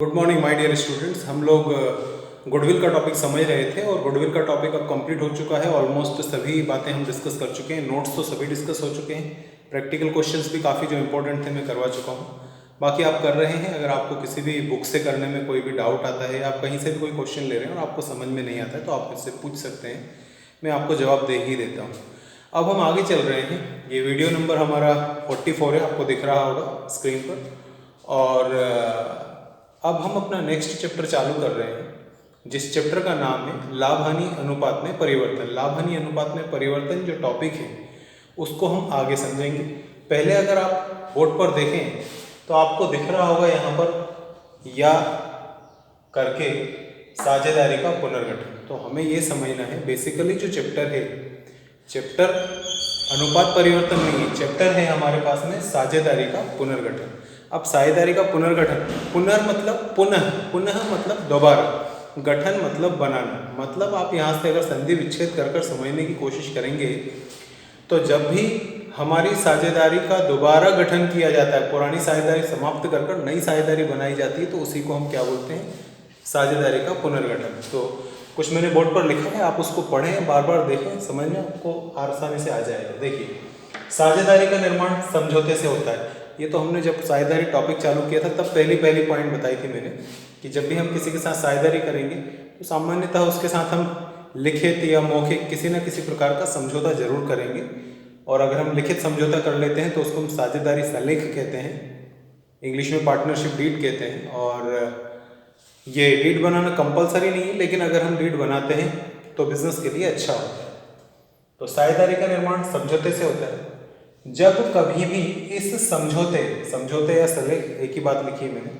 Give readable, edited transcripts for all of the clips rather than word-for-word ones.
Good morning my dear students. हम लोग goodwill का टॉपिक समझ रहे थे और गुडविल का टॉपिक अब कंप्लीट हो चुका है। ऑलमोस्ट सभी बातें हम डिस्कस कर चुके हैं, नोट्स तो सभी डिस्कस हो चुके हैं, प्रैक्टिकल क्वेश्चंस भी काफ़ी जो इंपॉर्टेंट थे मैं करवा चुका हूँ। बाकी आप कर रहे हैं। अगर आपको किसी भी बुक से करने में कोई भी डाउट आता है, आप कहीं से भी कोई क्वेश्चन ले रहे हैं और आपको समझ में नहीं आता है तो आप मुझसे पूछ सकते हैं, मैं आपको जवाब दे ही देता हूँ। अब हम आगे चल रहे हैं। ये वीडियो नंबर हमारा 44 है, आपको दिख रहा होगा स्क्रीन पर। और अब हम अपना नेक्स्ट चैप्टर चालू कर रहे हैं, जिस चैप्टर का नाम है लाभ हानि अनुपात में परिवर्तन। लाभ हानि अनुपात में परिवर्तन जो टॉपिक है उसको हम आगे समझेंगे। पहले अगर आप बोर्ड पर देखें तो आपको दिख रहा होगा यहाँ पर या करके साझेदारी का पुनर्गठन। तो हमें ये समझना है बेसिकली जो चैप्टर है, चैप्टर अनुपात परिवर्तन नहीं है, चैप्टर है हमारे पास में साझेदारी का पुनर्गठन। अब साझेदारी का पुनर्गठन, पुनर् मतलब पुनः, पुनः मतलब दोबारा, गठन मतलब बनाना। मतलब आप यहाँ से अगर संधि विच्छेद कर समझने की कोशिश करेंगे तो जब भी हमारी साझेदारी का दोबारा गठन किया जाता है, पुरानी साझेदारी समाप्त कर नई साझेदारी बनाई जाती है, तो उसी को हम क्या बोलते हैं, साझेदारी का पुनर्गठन। तो कुछ मैंने बोर्ड पर लिखा है, आप उसको पढ़ें, बार बार देखें, समझ में आपको आसानी से आ जाएगा। देखिए, साझेदारी का निर्माण समझौते से होता है। ये तो हमने जब साझेदारी टॉपिक चालू किया था तब पहली पॉइंट बताई थी मैंने कि जब भी हम किसी के साथ साझेदारी करेंगे तो सामान्यतः उसके साथ हम लिखित या मौखिक किसी न किसी प्रकार का समझौता जरूर करेंगे। और अगर हम लिखित समझौता कर लेते हैं तो उसको हम साझेदारी सलेख कहते हैं, इंग्लिश में पार्टनरशिप डीड कहते हैं। और ये डीड बनाना कंपलसरी नहीं है, लेकिन अगर हम डीड बनाते हैं तो बिजनेस के लिए अच्छा होता है। तो साझेदारी का निर्माण समझौते से होता है। जब कभी भी इस समझौते या सलेख, एक ही बात लिखी है मैंने,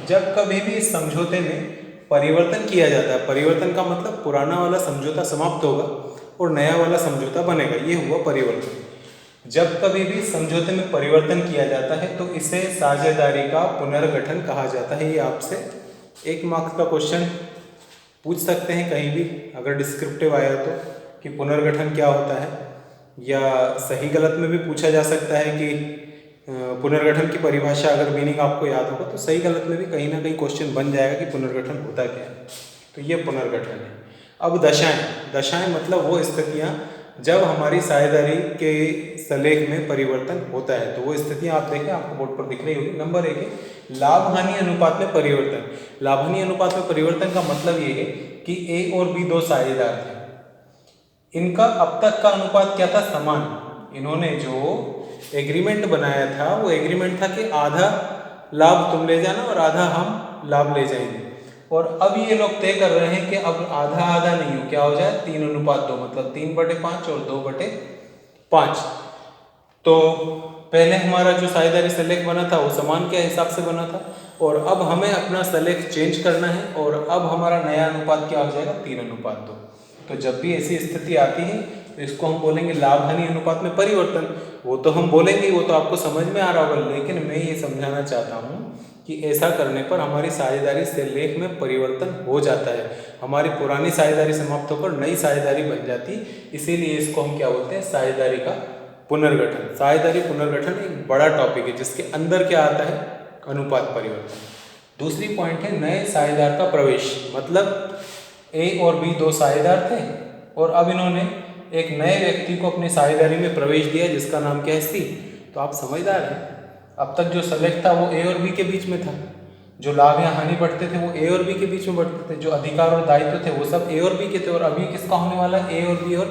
जब कभी भी इस समझौते में परिवर्तन किया जाता है, परिवर्तन का मतलब पुराना वाला समझौता समाप्त होगा और नया वाला समझौता बनेगा, ये हुआ परिवर्तन। जब कभी भी समझौते में परिवर्तन किया जाता है तो इसे साझेदारी का पुनर्गठन कहा जाता है। ये आपसे 1 मार्क्स का क्वेश्चन पूछ सकते हैं कहीं भी अगर डिस्क्रिप्टिव आया तो, कि पुनर्गठन क्या होता है, या सही गलत में भी पूछा जा सकता है कि पुनर्गठन की परिभाषा अगर मीनिंग आपको याद होगा तो सही गलत में भी कहीं ना कहीं क्वेश्चन बन जाएगा कि पुनर्गठन होता क्या है। तो ये पुनर्गठन है। अब दशाएं मतलब वो स्थितियाँ जब हमारी साझेदारी के सलेख में परिवर्तन होता है। तो वो स्थितियाँ आप देखें, आपको बोर्ड पर दिख रही होगी। नंबर 1 है लाभ हानि अनुपात में परिवर्तन। लाभ हानि अनुपात में परिवर्तन का मतलब ये है कि ए और बी दो साझेदार थे, इनका अब तक का अनुपात क्या था, समान। इन्होंने जो एग्रीमेंट बनाया था वो एग्रीमेंट था कि आधा लाभ तुम ले जाना और आधा हम लाभ ले जाएंगे। और अब ये लोग तय कर रहे हैं कि अब आधा आधा नहीं हो, क्या हो जाए, 3:2, मतलब 3/5 और 2/5। तो पहले हमारा जो साझेदारी सलेख बना था वो समान के हिसाब से बना था, और अब हमें अपना सलेख चेंज करना है और अब हमारा नया अनुपात क्या हो जाएगा, 3:2। तो जब भी ऐसी स्थिति आती है तो इसको हम बोलेंगे लाभ हानि अनुपात में परिवर्तन। वो तो हम बोलेंगे, वो तो आपको समझ में आ रहा होगा, लेकिन मैं ये समझाना चाहता हूँ कि ऐसा करने पर हमारी साझेदारी सलेख में परिवर्तन हो जाता है, हमारी पुरानी साझेदारी समाप्त होकर नई साझेदारी बन जाती। इसीलिए इसको हम क्या बोलते हैं, साझेदारी का पुनर्गठन। साझेदारी पुनर्गठन एक बड़ा टॉपिक है जिसके अंदर क्या आता है, अनुपात परिवर्तन। दूसरी पॉइंट है नए साझेदार का प्रवेश। मतलब ए और बी दो साझेदार थे और अब इन्होंने एक नए व्यक्ति को अपनी साझेदारी में प्रवेश दिया जिसका नाम क्या है, सी। तो आप समझदार हैं। अब तक जो सलेख था वो ए और बी के बीच में था, जो लाभ या हानि बढ़ते थे वो ए और बी के बीच में बढ़ते थे, जो अधिकार और दायित्व थे वो सब ए और बी के थे, और अभी किसका होने वाला है, ए और बी और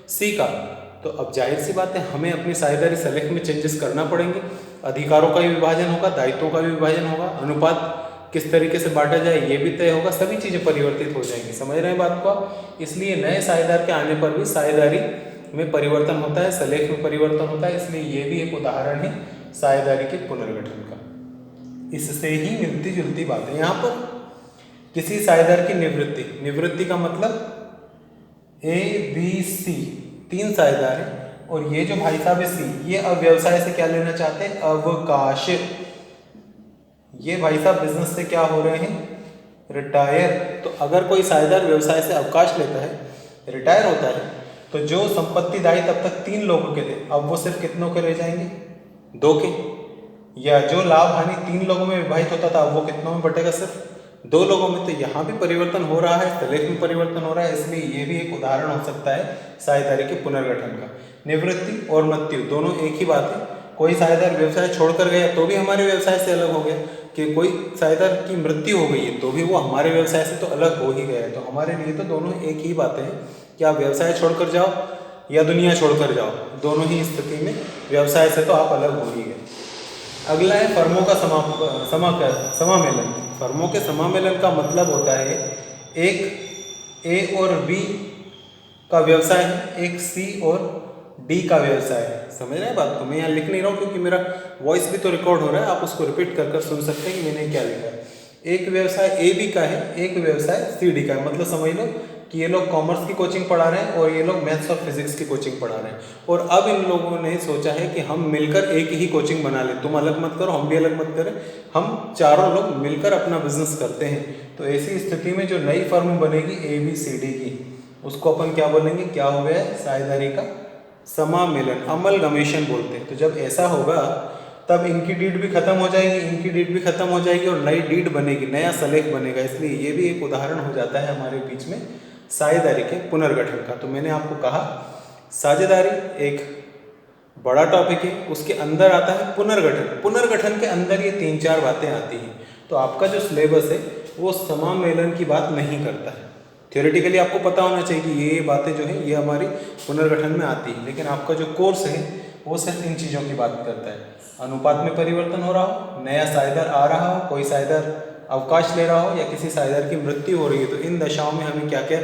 सी का। तो अब जाहिर सी बात है हमें अपनी साझेदारी सलेख में चेंजेस करना पड़ेंगे। अधिकारों का भी विभाजन होगा, दायित्वों का भी विभाजन होगा, अनुपात किस तरीके से बांटा जाए ये भी तय होगा, सभी चीज़ें परिवर्तित हो जाएंगी। समझ रहे हैं बात को आप। इसलिए नए साझेदार के आने पर भी साझेदारी में परिवर्तन होता है, सलेख में परिवर्तन होता है। इसलिए ये भी एक उदाहरण है साझेदारी के पुनर्गठन का। इससे ही मिलती जुलती बात है यहाँ पर। किसी साझेदार की निवृत्ति, निवृत्ति का मतलब ए बी सी 3 साझेदार हैं और ये जो भाई साहब है सी, ये अब व्यवसाय से क्या लेना चाहते हैं, अवकाश। ये भाई साहब बिजनेस से क्या हो रहे हैं, रिटायर। तो अगर कोई साझेदार व्यवसाय से अवकाश लेता है, रिटायर होता है, तो जो संपत्ति दायित्व अब तक 3 लोगों के थे अब वो सिर्फ कितनों के रह जाएंगे, 2 के। या जो लाभ हानि 3 लोगों में विभाजित होता था अब वो कितनों में बटेगा, सिर्फ दो लोगों में, तो यहाँ भी परिवर्तन हो रहा है, सलेख में परिवर्तन हो रहा है, इसलिए ये भी एक उदाहरण हो सकता है साझेदारी के पुनर्गठन का। निवृत्ति और मृत्यु दोनों एक ही बात है। कोई साझेदार व्यवसाय छोड़कर गया तो भी हमारे व्यवसाय से अलग हो गया, कि कोई साझेदार की मृत्यु हो गई है तो भी वो हमारे व्यवसाय से तो अलग हो ही गया है। तो हमारे लिए तो दोनों एक ही बातें हैं कि आप व्यवसाय छोड़कर जाओ या दुनिया छोड़कर जाओ, दोनों ही स्थिति में व्यवसाय से तो आप अलग हो ही गए। अगला है फर्मों का समामेलन। फर्मों के समामेलन का मतलब होता है एक ए और बी का व्यवसाय है, एक सी और डी का व्यवसाय है। समझ रहे हैं बात को? मैं यहाँ लिख नहीं रहा हूँ क्योंकि मेरा वॉइस भी तो रिकॉर्ड हो रहा है, आप उसको रिपीट कर सुन सकते हैं कि मैंने क्या लिखा है। एक व्यवसाय ए बी का है, एक व्यवसाय सी डी का है। मतलब समझ लो कि ये लोग कॉमर्स की कोचिंग पढ़ा रहे हैं और ये लोग मैथ्स और फिजिक्स की कोचिंग पढ़ा रहे हैं, और अब इन लोगों ने सोचा है कि हम मिलकर एक ही कोचिंग बना लें, तुम अलग मत करो, हम भी अलग मत करें, हम चारों लोग मिलकर अपना बिजनेस करते हैं। तो ऐसी स्थिति में जो नई फर्म बनेगी ए बी सी डी की, उसको अपन क्या बोलेंगे? क्या हो गया है? साझेदारी का समामेलन, अमलगमेशन बोलते हैं। तो जब ऐसा होगा तब इनकी डीड भी खत्म हो जाएगी, इनकी डीड भी खत्म हो जाएगी और नई डीड बनेगी, नया सलेख बनेगा। इसलिए ये भी एक उदाहरण हो जाता है हमारे बीच में साझेदारी के पुनर्गठन का। तो मैंने आपको कहा साझेदारी एक बड़ा टॉपिक है, उसके अंदर आता है पुनर्गठन। पुनर्गठन के अंदर ये 3-4 बातें आती हैं। तो आपका जो सिलेबस है वो समामेलन की बात नहीं करता है। थियोरेटिकली आपको पता होना चाहिए कि ये बातें जो है ये हमारी पुनर्गठन में आती है, लेकिन आपका जो कोर्स है वो सिर्फ इन चीज़ों की बात करता है। अनुपात में परिवर्तन हो रहा हो, नया साझेदार आ रहा हो, कोई साझेदार अवकाश ले रहा हो या किसी साझेदार की मृत्यु हो रही है, तो इन दशाओं में हमें क्या क्या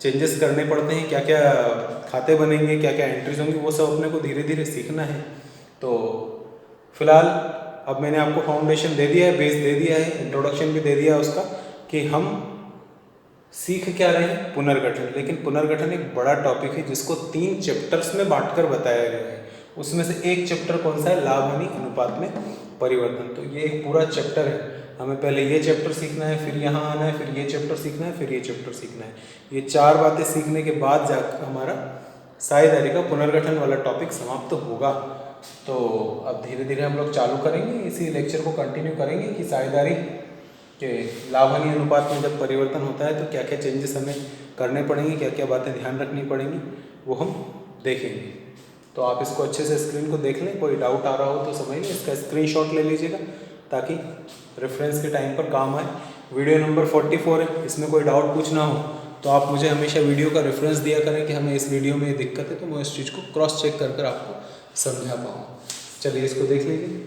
चेंजेस करने पड़ते हैं, क्या क्या खाते बनेंगे, क्या क्या एंट्रीज होंगी, वो सब अपने को धीरे धीरे सीखना है। तो फिलहाल अब मैंने आपको फाउंडेशन दे दिया है, बेस दे दिया है, इंट्रोडक्शन भी दे दिया है उसका, कि हम सीख क्या रहे हैं? पुनर्गठन। लेकिन पुनर्गठन एक बड़ा टॉपिक है जिसको 3 चैप्टर्स में बांटकर बताया गया है। उसमें से एक चैप्टर कौन सा है? लाभ हानि अनुपात में परिवर्तन। तो ये एक पूरा चैप्टर है, हमें पहले ये चैप्टर सीखना है, फिर यहाँ आना है, फिर ये चैप्टर सीखना है, फिर ये चैप्टर सीखना है। ये 4 बातें सीखने के बाद जाकर हमारा साझेदारी का पुनर्गठन वाला टॉपिक समाप्त होगा। तो अब धीरे धीरे हम लोग चालू करेंगे, इसी लेक्चर को कंटिन्यू करेंगे कि साझेदारी के लाभ हानि अनुपात में जब परिवर्तन होता है तो क्या क्या चेंजेस हमें करने पड़ेंगे, क्या क्या बातें ध्यान रखनी पड़ेंगी, वो हम देखेंगे। तो आप इसको अच्छे से स्क्रीन को देख लें, कोई डाउट आ रहा हो तो समझ लें, इसका स्क्रीनशॉट ले लीजिएगा ताकि रेफरेंस के टाइम पर काम आए। वीडियो नंबर 44 है, इसमें कोई डाउट पूछना हो तो आप मुझे हमेशा वीडियो का रेफरेंस दिया करें कि हमें इस वीडियो में ये दिक्कत है, तो मैं इस चीज़ को क्रॉस चेक कर आपको समझा पाऊँ। चलिए इसको देख लीजिए।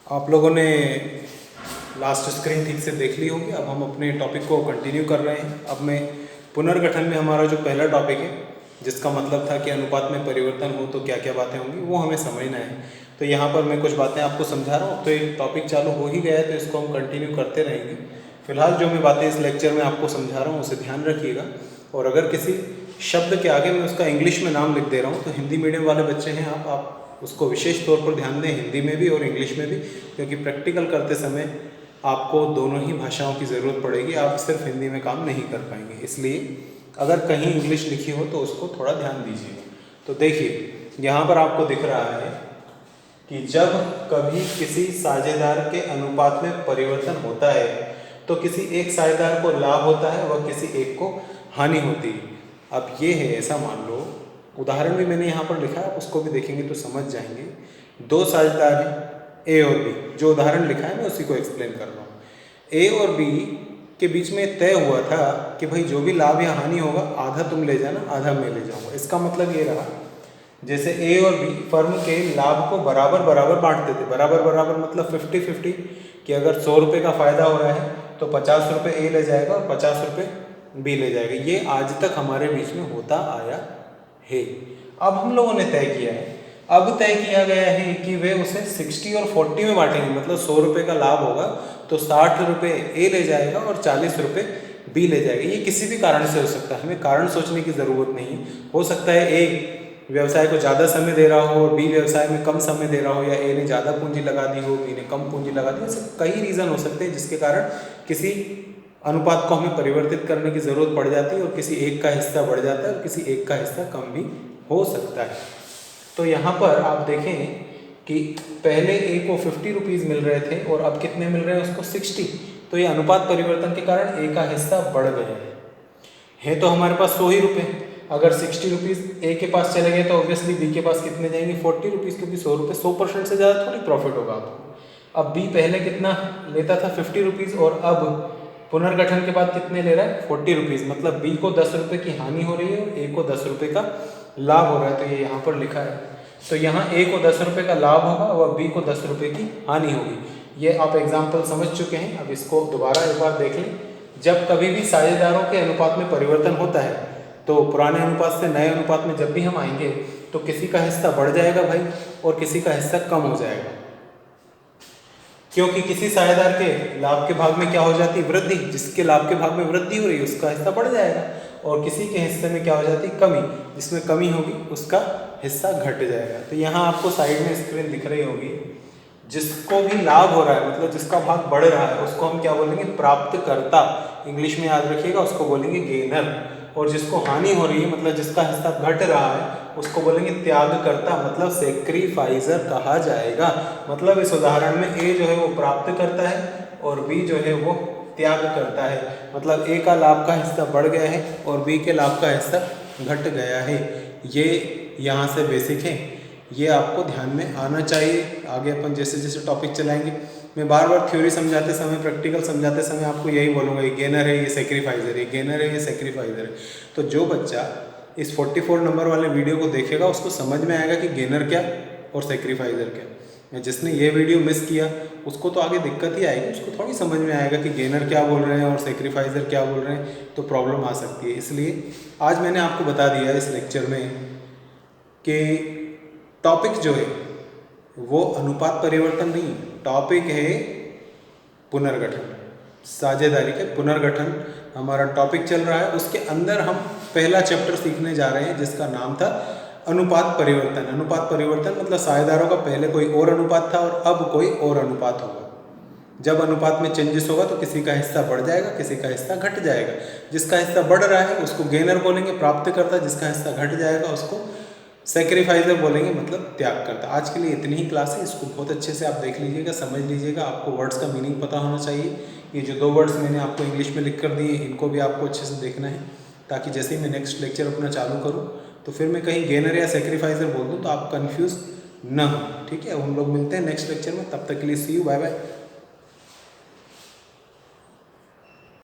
आप लोगों ने लास्ट स्क्रीन ठीक से देख ली होगी। अब हम अपने टॉपिक को कंटिन्यू कर रहे हैं। अब मैं पुनर्गठन में हमारा जो पहला टॉपिक है, जिसका मतलब था कि अनुपात में परिवर्तन हो तो क्या क्या बातें होंगी, वो हमें समझना है। तो यहाँ पर मैं कुछ बातें आपको समझा रहा हूँ। तो एक टॉपिक चालू हो ही गया है तो इसको हम कंटिन्यू करते रहेंगे। फिलहाल जो मैं बातें इस लेक्चर में आपको समझा रहा हूँ उसे ध्यान रखिएगा, और अगर किसी शब्द के आगे मैं उसका इंग्लिश में नाम लिख दे रहा हूँ तो हिंदी मीडियम वाले बच्चे हैं आप उसको विशेष तौर पर ध्यान दें, हिंदी में भी और इंग्लिश में भी, क्योंकि प्रैक्टिकल करते समय आपको दोनों ही भाषाओं की ज़रूरत पड़ेगी, आप सिर्फ हिंदी में काम नहीं कर पाएंगे। इसलिए अगर कहीं इंग्लिश लिखी हो तो उसको थोड़ा ध्यान दीजिएगा। तो देखिए यहाँ पर आपको दिख रहा है कि जब कभी किसी साझेदार के अनुपात में परिवर्तन होता है तो किसी एक साझेदार को लाभ होता है व किसी एक को हानि होती है। अब ये है, ऐसा मान लो, उदाहरण भी मैंने यहाँ पर लिखा है, आप उसको भी देखेंगे तो समझ जाएंगे। 2 साझेदार हैं ए और बी, जो उदाहरण लिखा है मैं उसी को एक्सप्लेन कर रहा हूँ। ए और बी के बीच में तय हुआ था कि भाई जो भी लाभ या हानि होगा आधा तुम ले जाना, आधा मैं ले जाऊँगा। इसका मतलब ये रहा, जैसे ए और बी फर्म के लाभ को बराबर बराबर बांटते थे। बराबर बराबर मतलब 50-50, कि अगर 100 रुपये का फ़ायदा हो रहा है तो 50 रुपये ए ले जाएगा और 50 रुपये बी ले जाएगा। ये आज तक हमारे बीच में होता आया है। अब हम लोगों ने तय किया है, अब तय किया गया है कि वे उसे 60 और 40 में बांटेंगे। मतलब 100 रुपये का लाभ होगा तो 60 रुपये ए ले जाएगा और 40 रुपये बी ले जाएगा। ये किसी भी कारण से हो सकता है, हमें कारण सोचने की ज़रूरत नहीं है। हो सकता है ए व्यवसाय को ज़्यादा समय दे रहा हो और बी व्यवसाय में कम समय दे रहा हो, या ए ने ज़्यादा पूंजी लगा दी हो, बी ने कम पूंजी लगा दी। ऐसे कई रीज़न हो सकते हैं जिसके कारण किसी अनुपात को हमें परिवर्तित करने की ज़रूरत पड़ जाती है और किसी एक का हिस्सा बढ़ जाता है और किसी एक का हिस्सा कम भी हो सकता है। तो यहाँ पर आप देखें कि पहले ए को 50 रुपीज़ मिल रहे थे और अब कितने मिल रहे हैं उसको 60, तो ये अनुपात परिवर्तन के कारण ए का हिस्सा बढ़ गया है तो हमारे पास 100 ही रुपये। अगर 60 रुपीज़ ए के पास चले गए तो ऑब्वियसली बी के पास कितने जाएंगे 40 रुपीज़, क्योंकि 100 रुपये 100% से ज़्यादा थोड़ी प्रॉफिट होगा आपको। अब बी पहले कितना लेता था 50 रुपीज़ और अब पुनर्गठन के बाद कितने ले रहा है 40 रुपीज़, मतलब बी को 10 रुपये की हानि हो रही है और ए को 10 रुपये का लाभ हो रहा है, तो ये यहाँ पर लिखा है। तो यहाँ ए को 10 रुपये का लाभ होगा और बी को 10 रुपये की हानि होगी। ये आप एग्जाम्पल समझ चुके हैं, अब इसको दोबारा एक बार देख लें। जब कभी भी साझेदारों के अनुपात में परिवर्तन होता है तो पुराने अनुपात से नए अनुपात में जब भी हम आएंगे तो किसी का हिस्सा बढ़ जाएगा भाई और किसी का हिस्सा कम हो जाएगा, क्योंकि किसी साझेदार के लाभ के भाग में क्या हो जाती है वृद्धि, जिसके लाभ के भाग में वृद्धि हो रही है उसका हिस्सा बढ़ जाएगा, और किसी के हिस्से में क्या हो जाती है कमी, जिसमें कमी होगी उसका हिस्सा घट जाएगा। तो यहाँ आपको साइड में स्क्रीन दिख रही होगी, जिसको भी लाभ हो रहा है मतलब जिसका भाग बढ़ रहा है उसको हम क्या बोलेंगे प्राप्तकर्ता, इंग्लिश में याद रखिएगा उसको बोलेंगे गेनर, और जिसको हानि हो रही है मतलब जिसका हिस्सा घट रहा है उसको बोलेंगे त्यागकर्ता, मतलब सेक्रीफाइजर कहा जाएगा। मतलब इस उदाहरण में ए जो है वो प्राप्त करता है और बी जो है वो त्याग करता है, मतलब ए का लाभ का हिस्सा बढ़ गया है और बी के लाभ का हिस्सा घट गया है। ये यहाँ से बेसिक है, ये आपको ध्यान में आना चाहिए। आगे अपन जैसे जैसे टॉपिक चलाएंगे मैं बार बार थ्योरी समझाते समय प्रैक्टिकल समझाते समय आपको यही बोलूँगा, ये गेनर है ये सेक्रीफाइजर है, गेनर है ये सेक्रीफाइजर है। तो जो बच्चा इस 44 नंबर वाले वीडियो को देखेगा उसको समझ में आएगा कि गेनर क्या और सेक्रीफाइजर क्या। जिसने ये वीडियो मिस किया उसको तो आगे दिक्कत ही आएगी, उसको थोड़ी समझ में आएगा कि गेनर क्या बोल रहे हैं और सेक्रीफाइजर क्या बोल रहे हैं, तो प्रॉब्लम आ सकती है। इसलिए आज मैंने आपको बता दिया इस लेक्चर में कि टॉपिक जो है वो अनुपात परिवर्तन नहीं, टॉपिक है पुनर्गठन, साझेदारी के पुनर्गठन हमारा टॉपिक चल रहा है। उसके अंदर हम पहला चैप्टर सीखने जा रहे हैं जिसका नाम था अनुपात परिवर्तन। अनुपात परिवर्तन मतलब साझेदारों का पहले कोई और अनुपात था और अब कोई और अनुपात होगा। जब अनुपात में चेंजेस होगा तो किसी का हिस्सा बढ़ जाएगा किसी का हिस्सा घट जाएगा। जिसका हिस्सा बढ़ रहा है उसको गेनर बोलेंगे प्राप्तकर्ता, जिसका हिस्सा घट जाएगा उसको सेक्रीफाइजर बोलेंगे मतलब त्याग करता। आज के लिए इतनी ही क्लास है, इसको बहुत अच्छे से आप देख लीजिएगा, समझ लीजिएगा। आपको वर्ड्स का मीनिंग पता होना चाहिए। ये जो 2 वर्ड्स मैंने आपको इंग्लिश में लिख कर दिए इनको भी आपको अच्छे से देखना है, ताकि जैसे ही मैं नेक्स्ट लेक्चर अपना चालू करूँ तो फिर मैं कहीं गेनर या सेक्रीफाइजर बोल दूँ तो आप कन्फ्यूज़ ना हो। ठीक है, हम लोग मिलते हैं नेक्स्ट लेक्चर में, तब तक के लिए सी यू, बाय बाय।